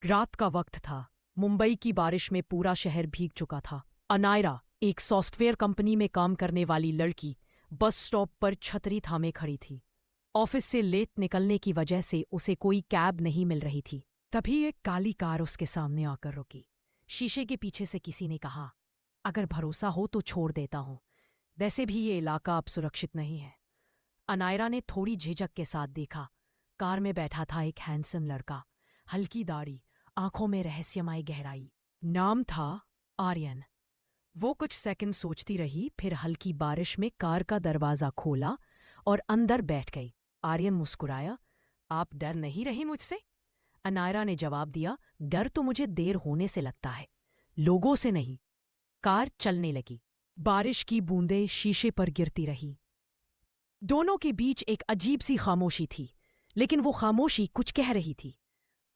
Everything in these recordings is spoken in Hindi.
रात का वक्त था। मुंबई की बारिश में पूरा शहर भीग चुका था। अनायरा, एक सॉफ्टवेयर कंपनी में काम करने वाली लड़की, बस स्टॉप पर छतरी थामे खड़ी थी। ऑफिस से लेट निकलने की वजह से उसे कोई कैब नहीं मिल रही थी। तभी एक काली कार उसके सामने आकर रुकी। शीशे के पीछे से किसी ने कहा, अगर भरोसा हो तो छोड़ देता हूं, वैसे भी ये इलाका अब सुरक्षित नहीं है। अनायरा ने थोड़ी झिझक के साथ देखा। कार में बैठा था एक हैंडसम लड़का, हल्की दाढ़ी, आंखों में रहस्यमय गहराई। नाम था आर्यन। वो कुछ सेकंड सोचती रही, फिर हल्की बारिश में कार का दरवाजा खोला और अंदर बैठ गई। आर्यन मुस्कुराया। आप डर नहीं रही मुझसे? अनायरा ने जवाब दिया, डर तो मुझे देर होने से लगता है, लोगों से नहीं। कार चलने लगी। बारिश की बूंदें शीशे पर गिरती रही। दोनों के बीच एक अजीब सी खामोशी थी, लेकिन वो खामोशी कुछ कह रही थी।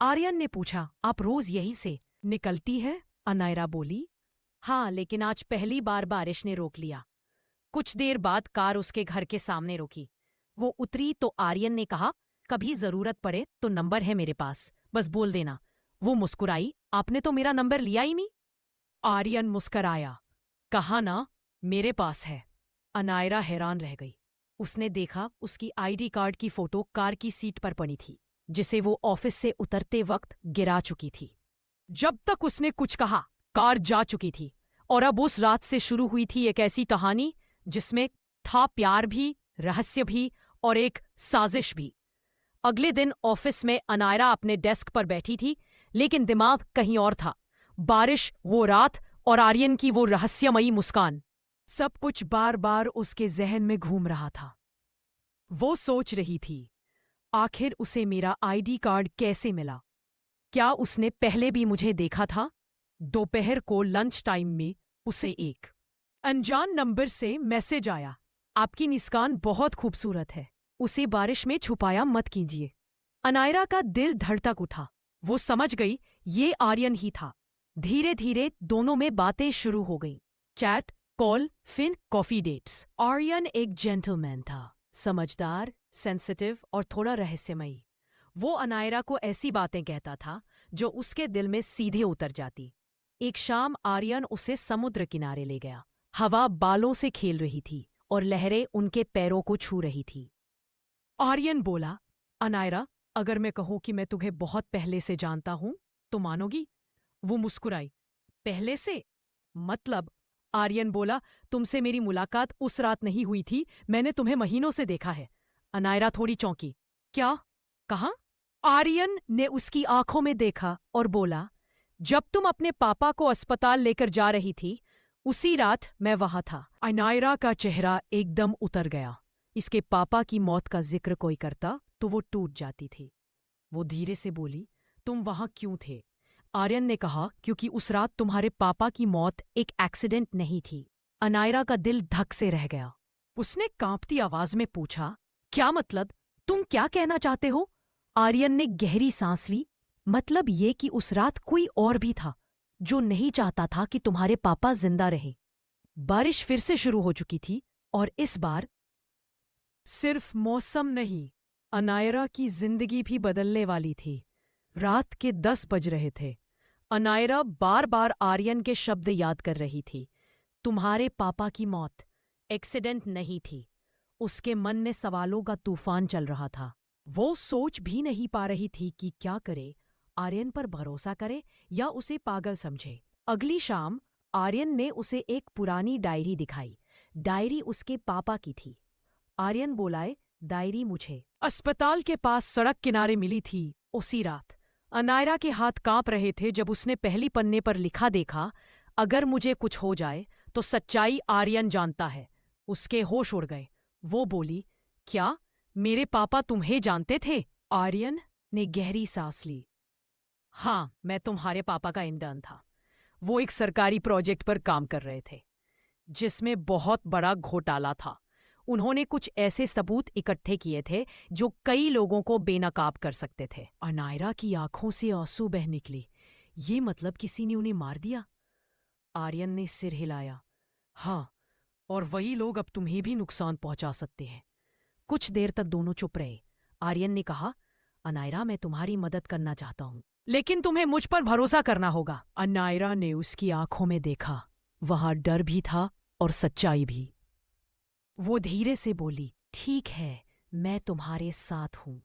आर्यन ने पूछा, आप रोज यहीं से निकलती है? अनायरा बोली, हाँ, लेकिन आज पहली बार बारिश ने रोक लिया। कुछ देर बाद कार उसके घर के सामने रुकी। वो उतरी तो आर्यन ने कहा, कभी जरूरत पड़े तो नंबर है मेरे पास, बस बोल देना। वो मुस्कुराई, आपने तो मेरा नंबर लिया ही नहीं। आर्यन मुस्कराया, कहा ना, मेरे पास है। अनायरा हैरान रह गई। उसने देखा उसकी आईडी कार्ड की फोटो कार की सीट पर पड़ी थी, जिसे वो ऑफिस से उतरते वक्त गिरा चुकी थी। जब तक उसने कुछ कहा, कार जा चुकी थी, और अब उस रात से शुरू हुई थी एक ऐसी कहानी जिसमें था प्यार भी, रहस्य भी और एक साजिश भी। अगले दिन ऑफिस में अनायरा अपने डेस्क पर बैठी थी, लेकिन दिमाग कहीं और था। बारिश, वो रात और आर्यन की वो रहस्यमयी मुस्कान, सब कुछ बार बार उसके जहन में घूम रहा था। वो सोच रही थी, आखिर उसे मेरा आईडी कार्ड कैसे मिला? क्या उसने पहले भी मुझे देखा था? दोपहर को लंच टाइम में उसे एक अनजान नंबर से मैसेज आया, आपकी मुस्कान बहुत खूबसूरत है, उसे बारिश में छुपाया मत कीजिए। अनायरा का दिल धड़क उठा। वो समझ गई ये आर्यन ही था। धीरे धीरे दोनों में बातें शुरू हो गईं। चैट, कॉल, फिर कॉफी डेट्स। आर्यन एक जेंटलमैन था, समझदार, सेंसिटिव और थोड़ा रहस्यमयी। वो अनायरा को ऐसी बातें कहता था जो उसके दिल में सीधे उतर जाती। एक शाम आर्यन उसे समुद्र किनारे ले गया। हवा बालों से खेल रही थी और लहरें उनके पैरों को छू रही थी। आर्यन बोला, अनायरा, अगर मैं कहूं कि मैं तुम्हें बहुत पहले से जानता हूं तो मानोगी? वो मुस्कुराई, पहले से? मतलब? आर्यन बोला, तुमसे मेरी मुलाकात उस रात नहीं हुई थी, मैंने तुम्हें महीनों से देखा है। अनायरा थोड़ी चौंकी, क्या कहा? आर्यन ने उसकी आंखों में देखा और बोला, जब तुम अपने पापा को अस्पताल लेकर जा रही थी, उसी रात मैं वहां था। अनायरा का चेहरा एकदम उतर गया। इसके पापा की मौत का जिक्र कोई करता तो वो टूट जाती थी। वो धीरे से बोली, तुम वहां क्यों थे? आर्यन ने कहा, क्योंकि उस रात तुम्हारे पापा की मौत एक एक्सीडेंट नहीं थी। अनायरा का दिल धक से रह गया। उसने कांपती आवाज में पूछा, क्या मतलब? तुम क्या कहना चाहते हो? आर्यन ने गहरी सांस ली, मतलब ये कि उस रात कोई और भी था जो नहीं चाहता था कि तुम्हारे पापा जिंदा रहे। बारिश फिर से शुरू हो चुकी थी और इस बार सिर्फ मौसम नहीं, अनायरा की जिंदगी भी बदलने वाली थी। रात के 10 बज रहे थे। अनायरा बार बार आर्यन के शब्द याद कर रही थी। तुम्हारे पापा की मौत एक्सीडेंट नहीं थी। उसके मन में सवालों का तूफान चल रहा था। वो सोच भी नहीं पा रही थी कि क्या करे, आर्यन पर भरोसा करे या उसे पागल समझे। अगली शाम आर्यन ने उसे एक पुरानी डायरी दिखाई। डायरी उसके पापा की थी। आर्यन बोलाए, डायरी मुझे अस्पताल के पास सड़क किनारे मिली थी उसी रात। अनायरा के हाथ कांप रहे थे जब उसने पहली पन्ने पर लिखा देखा, अगर मुझे कुछ हो जाए तो सच्चाई आर्यन जानता है। उसके होश उड़ गए। वो बोली, क्या मेरे पापा तुम्हें जानते थे? आर्यन ने गहरी सांस ली। हाँ, मैं तुम्हारे पापा का इंटर्न था। वो एक सरकारी प्रोजेक्ट पर काम कर रहे थे जिसमें बहुत बड़ा घोटाला था। उन्होंने कुछ ऐसे सबूत इकट्ठे किए थे जो कई लोगों को बेनकाब कर सकते थे। अनायरा की आंखों से आंसू बह निकली। ये मतलब किसी ने उन्हें मार दिया? आर्यन ने सिर हिलाया। हाँ, और वही लोग अब तुम्हें भी नुकसान पहुंचा सकते हैं। कुछ देर तक दोनों चुप रहे। आर्यन ने कहा, अनायरा, मैं तुम्हारी मदद करना चाहता हूं। लेकिन तुम्हें मुझ पर भरोसा करना होगा। अनायरा ने उसकी आंखों में देखा। वहां डर भी था और सच्चाई भी। वो धीरे से बोली, ठीक है, मैं तुम्हारे साथ हूं।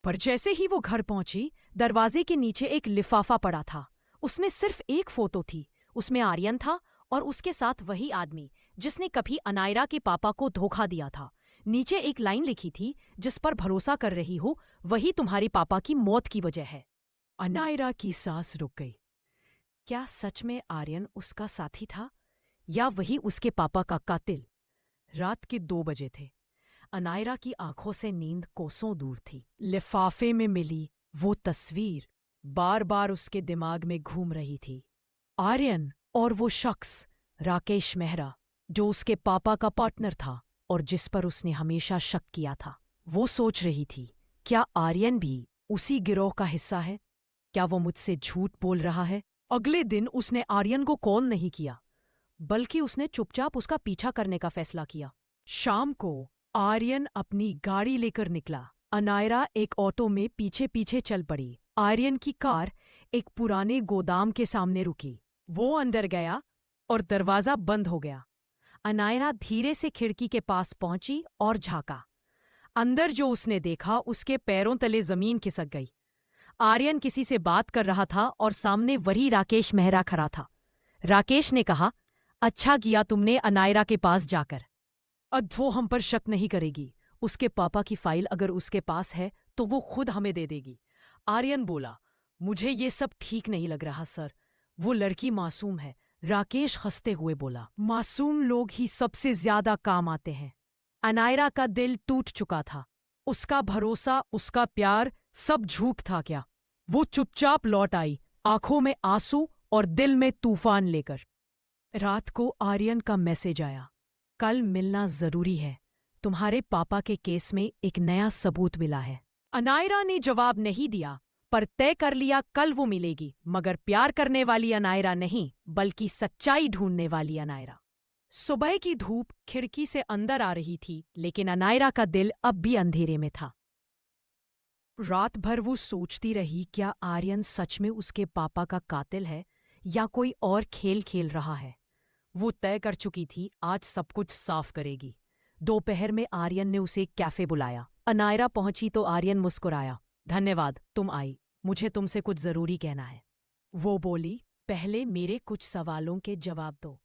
पर जैसे ही वो घर पहुंची, दरवाजे के नीचे एक लिफाफा पड़ा था। उसमें सिर्फ एक फोटो थी। उसमें आर्यन था और उसके साथ वही आदमी जिसने कभी अनायरा के पापा को धोखा दिया था। नीचे एक लाइन लिखी थी, जिस पर भरोसा कर रही हो वही तुम्हारे पापा की मौत की वजह है। अनायरा की सांस रुक गई। क्या सच में आर्यन उसका साथी था या वही उसके पापा का कातिल? रात के 2 बजे थे। अनायरा की आंखों से नींद कोसों दूर थी। लिफाफे में मिली वो तस्वीर बार बार उसके दिमाग में घूम रही थी। आर्यन और वो शख्स, राकेश मेहरा, जो उसके पापा का पार्टनर था और जिस पर उसने हमेशा शक किया था। वो सोच रही थी, क्या आर्यन भी उसी गिरोह का हिस्सा है? क्या वो मुझसे झूठ बोल रहा है? अगले दिन उसने आर्यन को कॉल नहीं किया, बल्कि उसने चुपचाप उसका पीछा करने का फैसला किया। शाम को आर्यन अपनी गाड़ी लेकर निकला। अनायरा एक ऑटो में पीछे पीछे चल पड़ी। आर्यन की कार एक पुराने गोदाम के सामने रुकी। वो अंदर गया और दरवाजा बंद हो गया। अनायरा धीरे से खिड़की के पास पहुंची और झांका। अंदर जो उसने देखा, उसके पैरों तले जमीन खिसक गई। आर्यन किसी से बात कर रहा था और सामने वही राकेश मेहरा खड़ा था। राकेश ने कहा, अच्छा किया तुमने अनायरा के पास जाकर। अब वो हम पर शक नहीं करेगी। उसके पापा की फाइल अगर उसके पास है तो वो खुद हमें दे देगी। आर्यन बोला, मुझे ये सब ठीक नहीं लग रहा सर। वो लड़की मासूम है। राकेश हंसते हुए बोला, मासूम लोग ही सबसे ज्यादा काम आते हैं। अनायरा का दिल टूट चुका था। उसका भरोसा, उसका प्यार सब झूठ था क्या? वो चुपचाप लौट आई, आंखों में आंसू और दिल में तूफान लेकर। रात को आर्यन का मैसेज आया, कल मिलना जरूरी है। तुम्हारे पापा के केस में एक नया सबूत मिला है। अनायरा ने जवाब नहीं दिया, पर तय कर लिया कल वो मिलेगी, मगर प्यार करने वाली अनायरा नहीं, बल्कि सच्चाई ढूंढने वाली अनायरा। सुबह की धूप खिड़की से अंदर आ रही थी, लेकिन अनायरा का दिल अब भी अंधेरे में था। रात भर वो सोचती रही, क्या आर्यन सच में उसके पापा का कातिल है या कोई और खेल खेल रहा है। वो तय कर चुकी थी, आज सब कुछ साफ करेगी। दोपहर में आर्यन ने उसे कैफे बुलाया। अनायरा पहुंची तो आर्यन मुस्कुराया, धन्यवाद, तुम आई। मुझे तुमसे कुछ जरूरी कहना है। वो बोली, पहले मेरे कुछ सवालों के जवाब दो।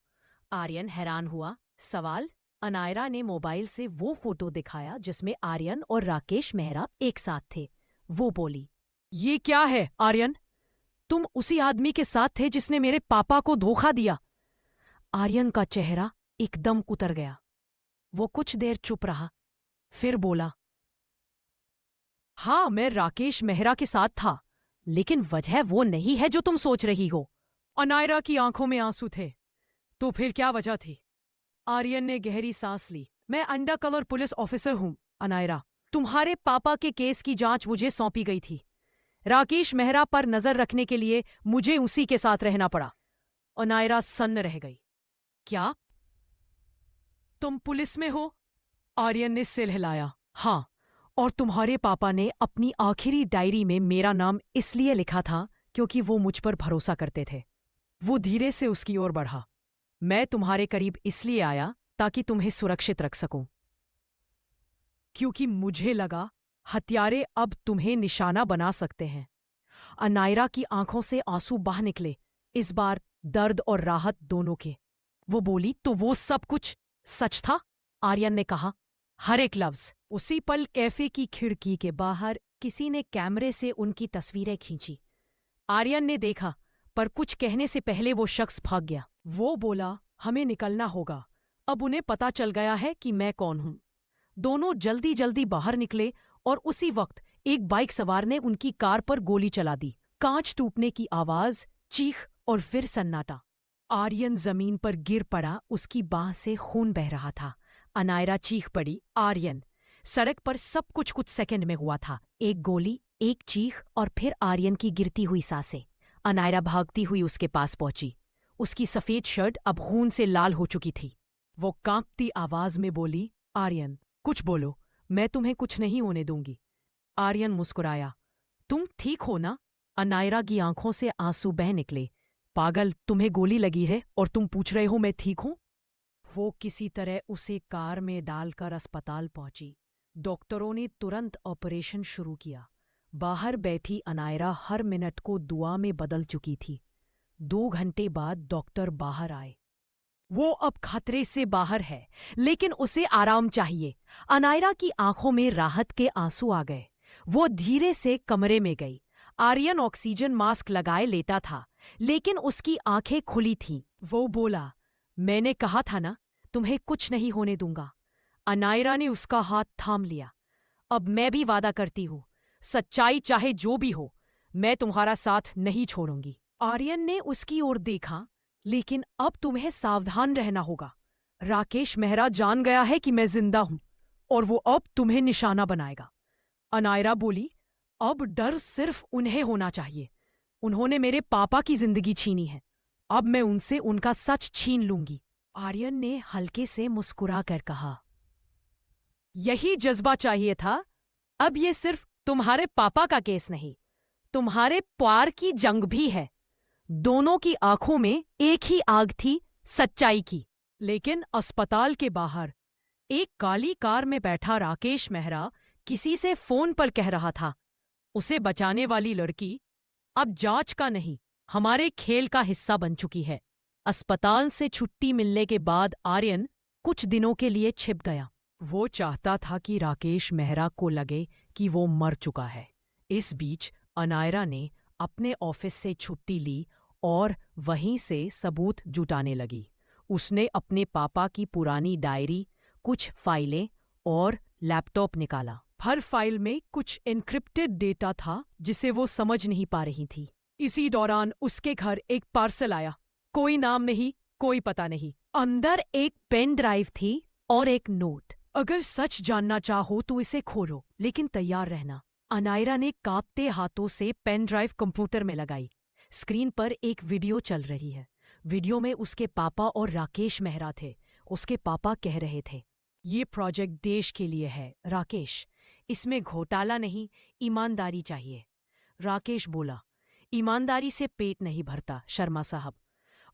आर्यन हैरान हुआ, सवाल? अनायरा ने मोबाइल से वो फोटो दिखाया जिसमें आर्यन और राकेश मेहरा एक साथ थे। वो बोली, ये क्या है आर्यन? तुम उसी आदमी के साथ थे जिसने मेरे पापा को धोखा दिया। आर्यन का चेहरा एकदम उतर गया। वो कुछ देर चुप रहा, फिर बोला, हाँ, मैं राकेश मेहरा के साथ था, लेकिन वजह वो नहीं है जो तुम सोच रही हो। अनायरा की आंखों में आंसू थे। तो फिर क्या वजह थी? आर्यन ने गहरी सांस ली। मैं अंडर कवर पुलिस ऑफिसर हूं अनायरा। तुम्हारे पापा के केस की जांच मुझे सौंपी गई थी। राकेश मेहरा पर नजर रखने के लिए मुझे उसी के साथ रहना पड़ा। अनायरा सन्न रह गई। क्या तुम पुलिस में हो? आर्यन ने सिर हिलाया। हाँ, और तुम्हारे पापा ने अपनी आखिरी डायरी में मेरा नाम इसलिए लिखा था क्योंकि वो मुझ पर भरोसा करते थे। वो धीरे से उसकी ओर बढ़ा। मैं तुम्हारे करीब इसलिए आया ताकि तुम्हें सुरक्षित रख सकूं, क्योंकि मुझे लगा हत्यारे अब तुम्हें निशाना बना सकते हैं। अनायरा की आंखों से आंसू बह निकले, इस बार दर्द और राहत दोनों के। वो बोली, तो वो सब कुछ सच था? आर्यन ने कहा, हर एक लफ्ज। उसी पल कैफे की खिड़की के बाहर किसी ने कैमरे से उनकी तस्वीरें खींची। आर्यन ने देखा, पर कुछ कहने से पहले वो शख्स भाग गया। वो बोला, हमें निकलना होगा, अब उन्हें पता चल गया है कि मैं कौन हूं। दोनों जल्दी जल्दी बाहर निकले और उसी वक्त एक बाइक सवार ने उनकी कार पर गोली चला दी। कांच टूटने की आवाज, चीख और फिर सन्नाटा। आर्यन जमीन पर गिर पड़ा, उसकी बांह से खून बह रहा था। अनायरा चीख पड़ी, आर्यन। सड़क पर सब कुछ सेकंड में हुआ था। एक गोली, एक चीख और फिर आर्यन की गिरती हुई सांसें। अनायरा भागती हुई उसके पास पहुंची। उसकी सफेद शर्ट अब खून से लाल हो चुकी थी। वो कांपती आवाज में बोली, आर्यन, कुछ बोलो, मैं तुम्हें कुछ नहीं होने दूंगी। आर्यन मुस्कुराया, तुम ठीक हो ना? अनायरा की आंखों से आंसू बह निकले। पागल, तुम्हें गोली लगी है और तुम पूछ रहे हो मैं ठीक हूं? वो किसी तरह उसे कार में डालकर अस्पताल पहुंची। डॉक्टरों ने तुरंत ऑपरेशन शुरू किया। बाहर बैठी अनायरा हर मिनट को दुआ में बदल चुकी थी। 2 घंटे बाद डॉक्टर बाहर आए। वो अब खतरे से बाहर है, लेकिन उसे आराम चाहिए। अनायरा की आंखों में राहत के आंसू आ गए। वो धीरे से कमरे में गई। आर्यन ऑक्सीजन मास्क लगाए लेटा था, लेकिन उसकी आंखें खुली थीं। वो बोला, मैंने कहा था ना, तुम्हें कुछ नहीं होने दूंगा। अनायरा ने उसका हाथ थाम लिया। अब मैं भी वादा करती हूँ, सच्चाई चाहे जो भी हो, मैं तुम्हारा साथ नहीं छोड़ूंगी। आर्यन ने उसकी ओर देखा, लेकिन अब तुम्हें सावधान रहना होगा। राकेश मेहरा जान गया है कि मैं जिंदा हूं, और वो अब तुम्हें निशाना बनाएगा। अनायरा बोली, अब डर सिर्फ उन्हें होना चाहिए। उन्होंने मेरे पापा की जिंदगी छीनी है। अब मैं उनसे उनका सच छीन लूंगी। आर्यन ने हल्के से मुस्कुरा कर कहा, यही जज्बा चाहिए था। अब ये सिर्फ तुम्हारे पापा का केस नहीं, तुम्हारे प्यार की जंग भी है। दोनों की आंखों में एक ही आग थी, सच्चाई की। लेकिन अस्पताल के बाहर एक काली कार में बैठा राकेश मेहरा किसी से फोन पर कह रहा था, उसे बचाने वाली लड़की अब जांच का नहीं, हमारे खेल का हिस्सा बन चुकी है। अस्पताल से छुट्टी मिलने के बाद आर्यन कुछ दिनों के लिए छिप गया। वो चाहता था कि राकेश मेहरा को लगे कि वो मर चुका है। इस बीच अनायरा ने अपने ऑफिस से छुट्टी ली और वहीं से सबूत जुटाने लगी। उसने अपने पापा की पुरानी डायरी, कुछ फाइलें और लैपटॉप निकाला। हर फाइल में कुछ एन्क्रिप्टेड डेटा था जिसे वो समझ नहीं पा रही थी। इसी दौरान उसके घर एक पार्सल आया। कोई नाम नहीं, कोई पता नहीं। अंदर एक पेन ड्राइव थी और एक नोट। अगर सच जानना चाहो तो इसे खोलो, लेकिन तैयार रहना। अनायरा ने कांपते हाथों से पेन ड्राइव कंप्यूटर में लगाई। स्क्रीन पर एक वीडियो चल रही है। वीडियो में उसके पापा और राकेश मेहरा थे। उसके पापा कह रहे थे, ये प्रोजेक्ट देश के लिए है राकेश, इसमें घोटाला नहीं, ईमानदारी चाहिए। राकेश बोला, ईमानदारी से पेट नहीं भरता शर्मा साहब,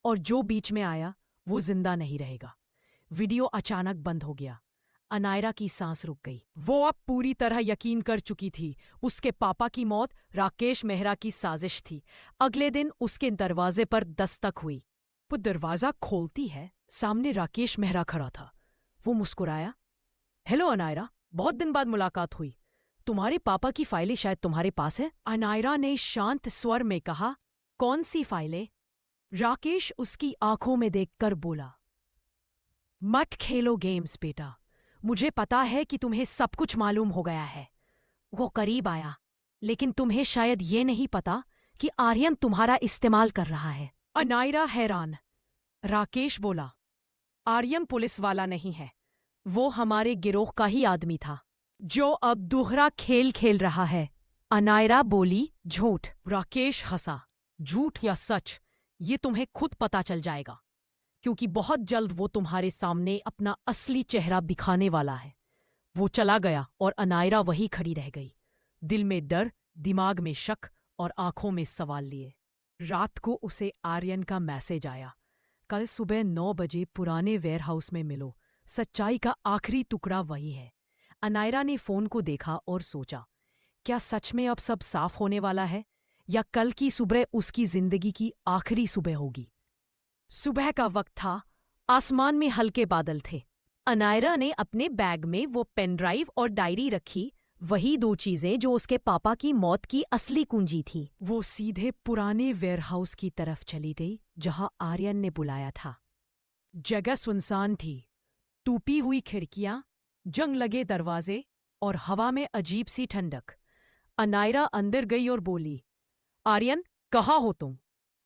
और जो बीच में आया वो जिंदा नहीं रहेगा। वीडियो अचानक बंद हो गया। अनायरा की सांस रुक गई। वो अब पूरी तरह यकीन कर चुकी थी, उसके पापा की मौत राकेश मेहरा की साजिश थी। अगले दिन उसके दरवाजे पर दस्तक हुई। वो दरवाजा खोलती है, सामने राकेश मेहरा खड़ा था। वो मुस्कुराया, हेलो अनायरा, बहुत दिन बाद मुलाकात हुई। तुम्हारे पापा की फाइलें शायद तुम्हारे पास है। अनायरा ने शांत स्वर में कहा, कौन सी फाइलें? राकेश उसकी आंखों में देखकर बोला, मत खेलो गेम्स बेटा, मुझे पता है कि तुम्हें सब कुछ मालूम हो गया है। वो करीब आया, लेकिन तुम्हें शायद ये नहीं पता कि आर्यन तुम्हारा इस्तेमाल कर रहा है। अनायरा हैरान। राकेश बोला, आर्यन पुलिस वाला नहीं है, वो हमारे गिरोह का ही आदमी था, जो अब दूसरा खेल खेल रहा है। अनायरा बोली, झूठ। राकेश हंसा, झूठ या सच ये तुम्हें खुद पता चल जाएगा, क्योंकि बहुत जल्द वो तुम्हारे सामने अपना असली चेहरा दिखाने वाला है। वो चला गया और अनायरा वही खड़ी रह गई, दिल में डर, दिमाग में शक और आंखों में सवाल लिए। रात को उसे आर्यन का मैसेज आया, कल सुबह 9 बजे पुराने वेयरहाउस में मिलो, सच्चाई का आखिरी टुकड़ा वही है। अनायरा ने फोन को देखा और सोचा, क्या सच में अब सब साफ होने वाला है, या कल की सुबह उसकी जिंदगी की आखिरी सुबह होगी। सुबह का वक्त था, आसमान में हल्के बादल थे। अनायरा ने अपने बैग में वो पेन ड्राइव और डायरी रखी, वही 2 चीजें जो उसके पापा की मौत की असली कुंजी थी। वो सीधे पुराने वेयरहाउस की तरफ चली गई जहां आर्यन ने बुलाया था। जगह सुनसान थी, टूटी हुई खिड़कियां, जंग लगे दरवाजे और हवा में अजीब सी ठंडक। अनायरा अंदर गई और बोली, आर्यन, कहाँ हो तुम?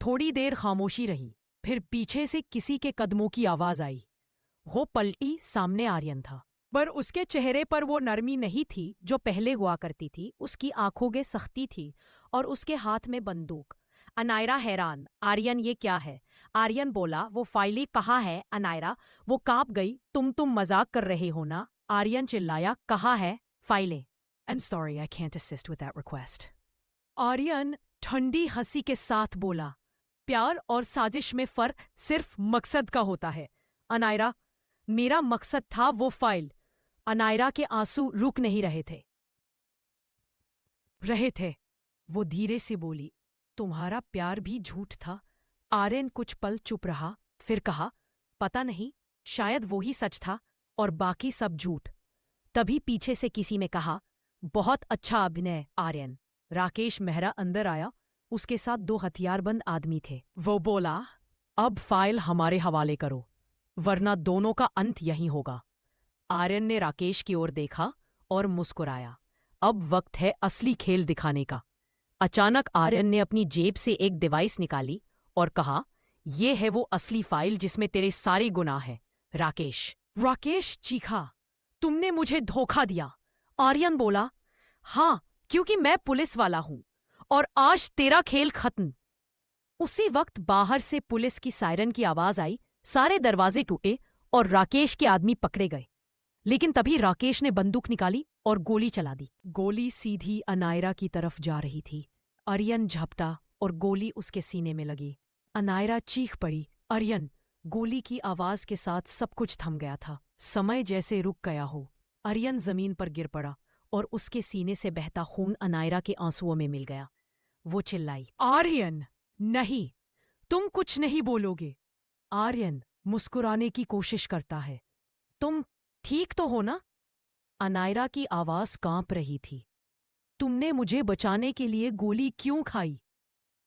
थोड़ी देर खामोशी रही, फिर पीछे से किसी के कदमों की आवाज आई। वो पलटी, सामने आर्यन था, पर उसके चेहरे पर वो नरमी नहीं थी जो पहले हुआ करती थी। उसकी आंखों में सख्ती थी और उसके हाथ में बंदूक। अनायरा हैरान, आर्यन ये क्या है? आर्यन बोला, वो फाइलें कहाँ है? अनायरा, वो कांप गई, तुम मजाक कर रहे हो ना? आर्यन चिल्लाया, कहाँ है फाइलें? I'm sorry, I can't assist with that request. Aryan ठंडी हंसी के साथ बोला, प्यार और साजिश में फर्क सिर्फ मकसद का होता है। अनायरा, मेरा मकसद था वो फाइल। अनायरा के आंसू रुक नहीं रहे थे। वो धीरे से बोली, तुम्हारा प्यार भी झूठ था। आर्यन कुछ पल चुप रहा, फिर कहा, पता नहीं, शायद वो ही सच था और बाकी सब झूठ। तभी पीछे से किसी ने कहा, बहुत अच्छा अभिनय आर्यन। राकेश मेहरा अंदर आया। उसके साथ 2 हथियारबंद आदमी थे। वो बोला, अब फाइल हमारे हवाले करो, वरना दोनों का अंत यहीं होगा। आर्यन ने राकेश की ओर देखा और मुस्कुराया। अब वक्त है असली खेल दिखाने का। अचानक आर्यन ने अपनी जेब से एक डिवाइस निकाली और कहा, ये है वो असली फाइल जिसमें तेरे सारे गुनाह हैं, राकेश। राकेश चीखा, तुमने मुझे धोखा दिया। आर्यन बोला, हाँ, क्योंकि मैं पुलिस वाला हूं और आज तेरा खेल खत्म। उसी वक्त बाहर से पुलिस की सायरन की आवाज आई, सारे दरवाजे टूटे और राकेश के आदमी पकड़े गए। लेकिन तभी राकेश ने बंदूक निकाली और गोली चला दी। गोली सीधी अनायरा की तरफ जा रही थी। आर्यन झपटा और गोली उसके सीने में लगी। अनायरा चीख पड़ी। आर्यन! गोली की आवाज के साथ सब कुछ थम गया था। समय जैसे रुक गया हो। आर्यन जमीन पर गिर पड़ा और उसके सीने से बहता खून अनायरा के आंसुओं में मिल गया। वो चिल्लाई, आर्यन! नहीं, तुम कुछ नहीं बोलोगे। आर्यन मुस्कुराने की कोशिश करता है। तुम ठीक तो हो ना? अनायरा की आवाज कांप रही थी। तुमने मुझे बचाने के लिए गोली क्यों खाई?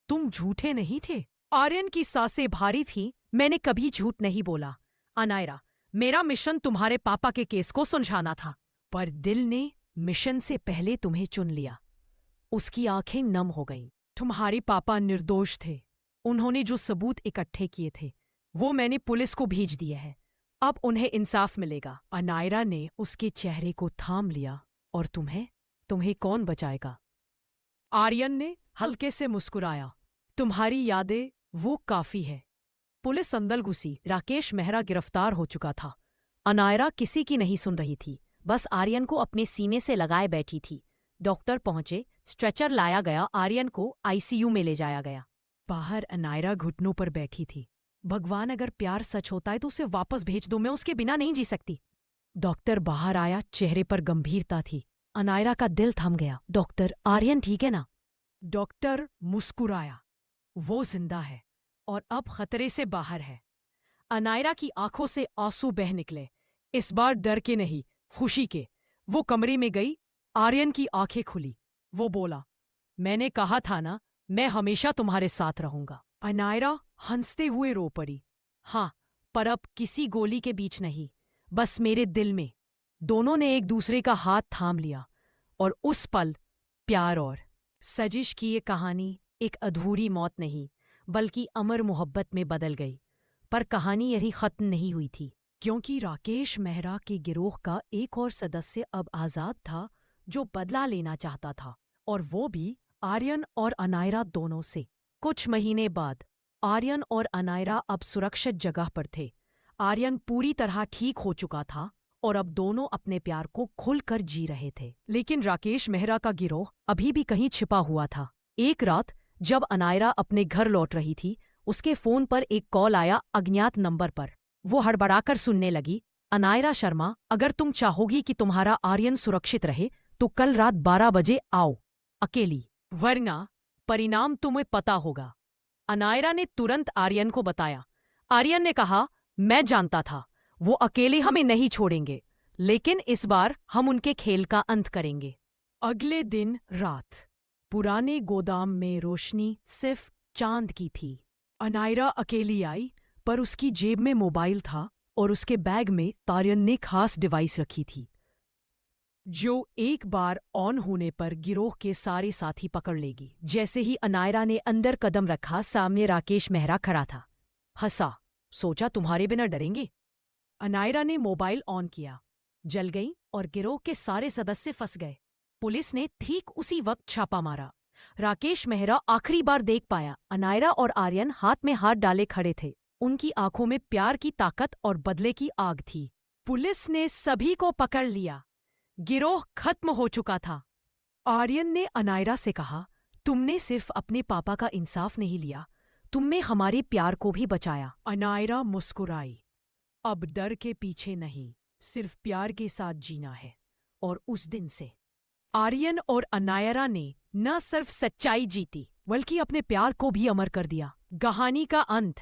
तुम झूठे नहीं थे। आर्यन की सांसें भारी थीं। मैंने कभी झूठ नहीं बोला। अनायरा, मेरा मिशन तुम्हारे पापा के केस को सुलझाना था, पर दिल ने मिशन से पहले तुम्हें चुन लिया। उसकी आंखें नम हो गईं। तुम्हारे पापा निर्दोष थे। उन्होंने जो सबूत इकट्ठे किए थे वो मैंने पुलिस को भेज दिए हैं। अब उन्हें इंसाफ मिलेगा। अनायरा ने उसके चेहरे को थाम लिया। और तुम्हें कौन बचाएगा? आर्यन ने हल्के से मुस्कुराया। तुम्हारी यादें, वो काफी है। पुलिस अंदर घुसी। राकेश मेहरा गिरफ्तार हो चुका था। अनायरा किसी की नहीं सुन रही थी, बस आर्यन को अपने सीने से लगाए बैठी थी। डॉक्टर पहुंचे, स्ट्रेचर लाया गया, आर्यन को आईसीयू में ले जाया गया। बाहर अनायरा घुटनों पर बैठी थी। भगवान, अगर प्यार सच होता है तो उसे वापस भेज दो, मैं उसके बिना नहीं जी सकती। डॉक्टर बाहर आया, चेहरे पर गंभीरता थी। अनायरा का दिल थम गया। डॉक्टर, आर्यन ठीक है ना? डॉक्टर मुस्कुराया। वो जिंदा है और अब खतरे से बाहर है। अनायरा की आंखों से आंसू बह निकले, इस बार डर के नहीं, खुशी के। वो कमरे में गई। आर्यन की आंखें खुली। वो बोला, मैंने कहा था ना, मैं हमेशा तुम्हारे साथ रहूंगा। अनायरा हंसते हुए रो पड़ी। हाँ, पर अब किसी गोली के बीच नहीं, बस मेरे दिल में। दोनों ने एक दूसरे का हाथ थाम लिया और उस पल प्यार और सजिश की ये कहानी एक अधूरी मौत नहीं, बल्कि अमर मोहब्बत में बदल गई। पर कहानी यही खत्म नहीं हुई थी, क्योंकि राकेश मेहरा के गिरोह का एक और सदस्य अब आजाद था, जो बदला लेना चाहता था, और वो भी आर्यन और अनायरा दोनों से। कुछ महीने बाद आर्यन और अनायरा अब सुरक्षित जगह पर थे। आर्यन पूरी तरह ठीक हो चुका था और अब दोनों अपने प्यार को खुलकर जी रहे थे। लेकिन राकेश मेहरा का गिरोह अभी भी कहीं छिपा हुआ था। एक रात जब अनायरा अपने घर लौट रही थी, उसके फोन पर एक कॉल आया अज्ञात नंबर पर। वो हड़बड़ाकर सुनने लगी। अनायरा शर्मा, अगर तुम चाहोगी कि तुम्हारा आर्यन सुरक्षित रहे तो कल रात 12 बजे आओ, अकेली, वरना परिणाम तुम्हें पता होगा। अनायरा ने तुरंत आर्यन को बताया। आर्यन ने कहा, मैं जानता था, वो अकेले हमें नहीं छोड़ेंगे, लेकिन इस बार हम उनके खेल का अंत करेंगे। अगले दिन रात पुराने गोदाम में रोशनी सिर्फ चांद की थी। अनायरा अकेली आई, पर उसकी जेब में मोबाइल था और उसके बैग में आर्यन ने खास डिवाइस रखी थी, जो एक बार ऑन होने पर गिरोह के सारे साथी पकड़ लेगी। जैसे ही अनायरा ने अंदर कदम रखा, सामने राकेश मेहरा खड़ा था। हंसा, सोचा तुम्हारे बिना डरेंगे। अनायरा ने मोबाइल ऑन किया, जल गई और गिरोह के सारे सदस्य फंस गए। पुलिस ने ठीक उसी वक्त छापा मारा। राकेश मेहरा आखिरी बार देख पाया। अनायरा और आर्यन हाथ में हाथ डाले खड़े थे। उनकी आंखों में प्यार की ताकत और बदले की आग थी। पुलिस ने सभी को पकड़ लिया। गिरोह खत्म हो चुका था। आर्यन ने अनायरा से कहा, तुमने सिर्फ अपने पापा का इंसाफ नहीं लिया, तुमने हमारे प्यार को भी बचाया। अनायरा मुस्कुराई। अब डर के पीछे नहीं, सिर्फ प्यार के साथ जीना है। और उस दिन से आर्यन और अनायरा ने न सिर्फ सच्चाई जीती, बल्कि अपने प्यार को भी अमर कर दिया। कहानी का अंत।